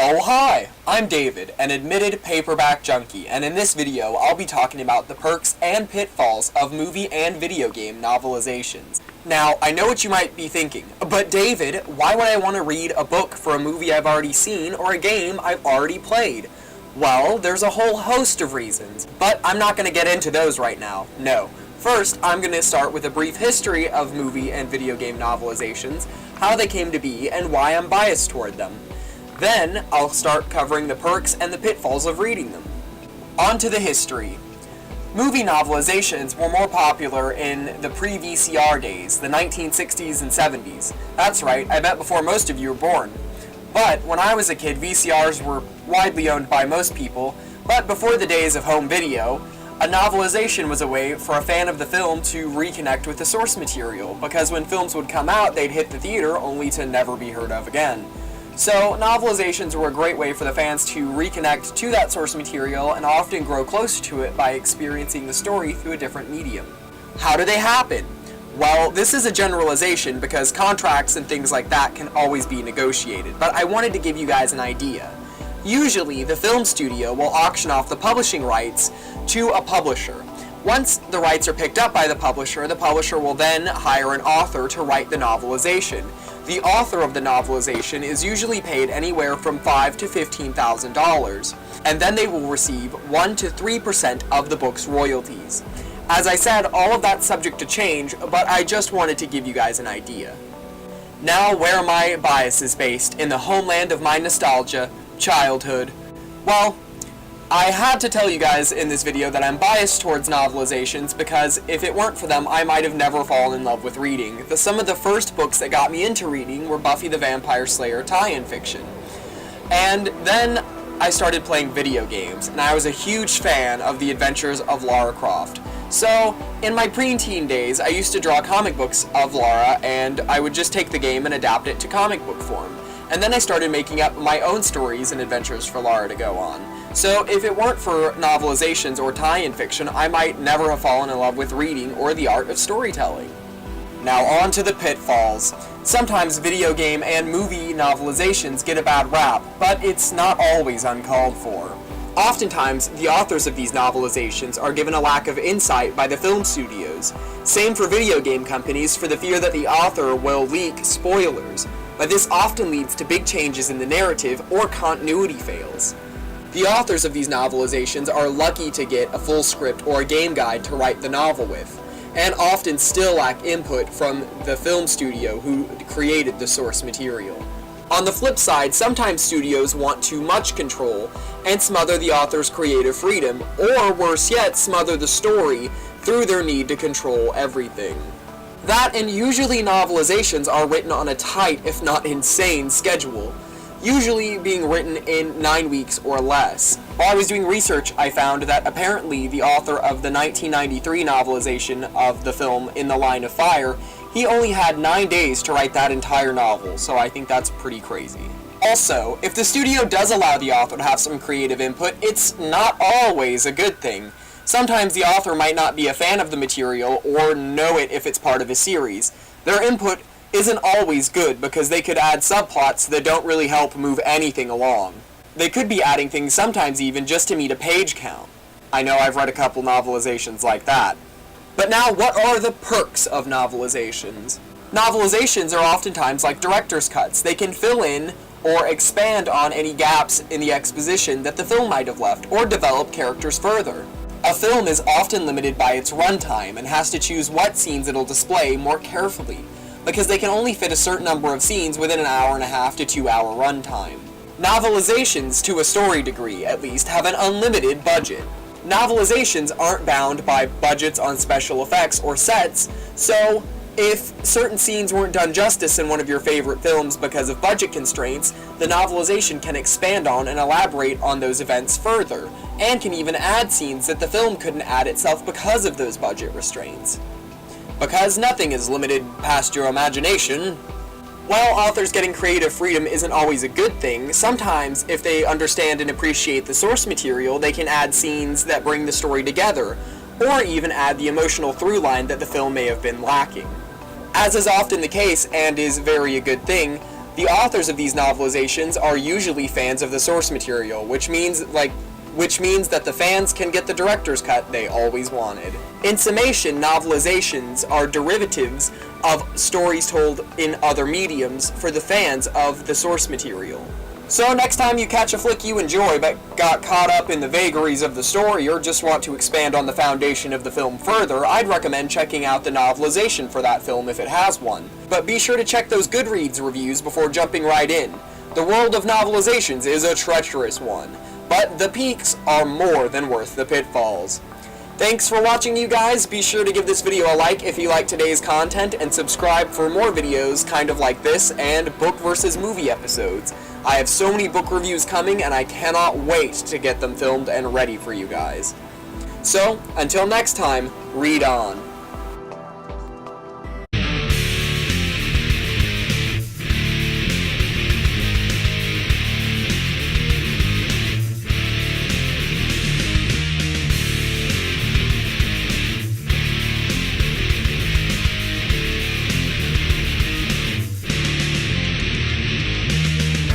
Oh hi, I'm David, an admitted paperback junkie, and in this video I'll be talking about the perks and pitfalls of movie and video game novelizations. Now, I know what you might be thinking, but David, why would I want to read a book for a movie I've already seen or a game I've already played? Well, there's a whole host of reasons, but I'm not going to get into those right now, no. First, I'm going to start with a brief history of movie and video game novelizations, how they came to be, and why I'm biased toward them. Then, I'll start covering the perks and the pitfalls of reading them. On to the history. Movie novelizations were more popular in the pre-VCR days, the 1960s and 70s. That's right, I bet before most of you were born. But when I was a kid, VCRs were widely owned by most people, but before the days of home video, a novelization was a way for a fan of the film to reconnect with the source material, because when films would come out, they'd hit the theater only to never be heard of again. So, novelizations were a great way for the fans to reconnect to that source material and often grow closer to it by experiencing the story through a different medium. How do they happen? Well, this is a generalization because contracts and things like that can always be negotiated, but I wanted to give you guys an idea. Usually, the film studio will auction off the publishing rights to a publisher. Once the rights are picked up by the publisher will then hire an author to write the novelization. The author of the novelization is usually paid anywhere from $5,000 to $15,000, and then they will receive 1 to 3% of the book's royalties. As I said, all of that's subject to change, but I just wanted to give you guys an idea. Now, where my bias is based, in the homeland of my nostalgia, childhood. Well, I had to tell you guys in this video that I'm biased towards novelizations because if it weren't for them, I might have never fallen in love with reading. Some of the first books that got me into reading were Buffy the Vampire Slayer tie-in fiction. And then I started playing video games, and I was a huge fan of the adventures of Lara Croft. So, in my preteen days, I used to draw comic books of Lara, and I would just take the game and adapt it to comic book form. And then I started making up my own stories and adventures for Lara to go on. So if it weren't for novelizations or tie-in fiction, I might never have fallen in love with reading or the art of storytelling. Now on to the pitfalls. Sometimes video game and movie novelizations get a bad rap, but it's not always uncalled for. Oftentimes, the authors of these novelizations are given a lack of insight by the film studios. Same for video game companies for the fear that the author will leak spoilers, but this often leads to big changes in the narrative or continuity fails. The authors of these novelizations are lucky to get a full script or a game guide to write the novel with, and often still lack input from the film studio who created the source material. On the flip side, sometimes studios want too much control and smother the author's creative freedom, or worse yet, smother the story through their need to control everything. That and usually novelizations are written on a tight, if not insane, schedule, usually being written in 9 weeks or less. While I was doing research, I found that apparently the author of the 1993 novelization of the film In the Line of Fire, he only had 9 days to write that entire novel, so I think that's pretty crazy. Also, if the studio does allow the author to have some creative input, it's not always a good thing. Sometimes the author might not be a fan of the material or know it if it's part of a series. Their input isn't always good because they could add subplots that don't really help move anything along. They could be adding things sometimes even just to meet a page count. I know I've read a couple novelizations like that. But now, what are the perks of novelizations? Novelizations are oftentimes like director's cuts. They can fill in or expand on any gaps in the exposition that the film might have left, or develop characters further. A film is often limited by its runtime and has to choose what scenes it'll display more carefully, because they can only fit a certain number of scenes within an hour and a half to 2 hour runtime. Novelizations, to a story degree at least, have an unlimited budget. Novelizations aren't bound by budgets on special effects or sets, so if certain scenes weren't done justice in one of your favorite films because of budget constraints, the novelization can expand on and elaborate on those events further, and can even add scenes that the film couldn't add itself because of those budget restraints. Because nothing is limited past your imagination. While authors getting creative freedom isn't always a good thing, sometimes if they understand and appreciate the source material, they can add scenes that bring the story together, or even add the emotional through line that the film may have been lacking. As is often the case, and is very a good thing, The authors of these novelizations are usually fans of the source material, which means that the fans can get the director's cut they always wanted. In summation, novelizations are derivatives of stories told in other mediums for the fans of the source material. So next time you catch a flick you enjoy but got caught up in the vagaries of the story or just want to expand on the foundation of the film further, I'd recommend checking out the novelization for that film if it has one. But be sure to check those Goodreads reviews before jumping right in. The world of novelizations is a treacherous one, but the peaks are more than worth the pitfalls. Thanks for watching, you guys. Be sure to give this video a like if you like today's content, and subscribe for more videos kind of like this and book versus movie episodes. I have so many book reviews coming, and I cannot wait to get them filmed and ready for you guys. So, until next time, read on.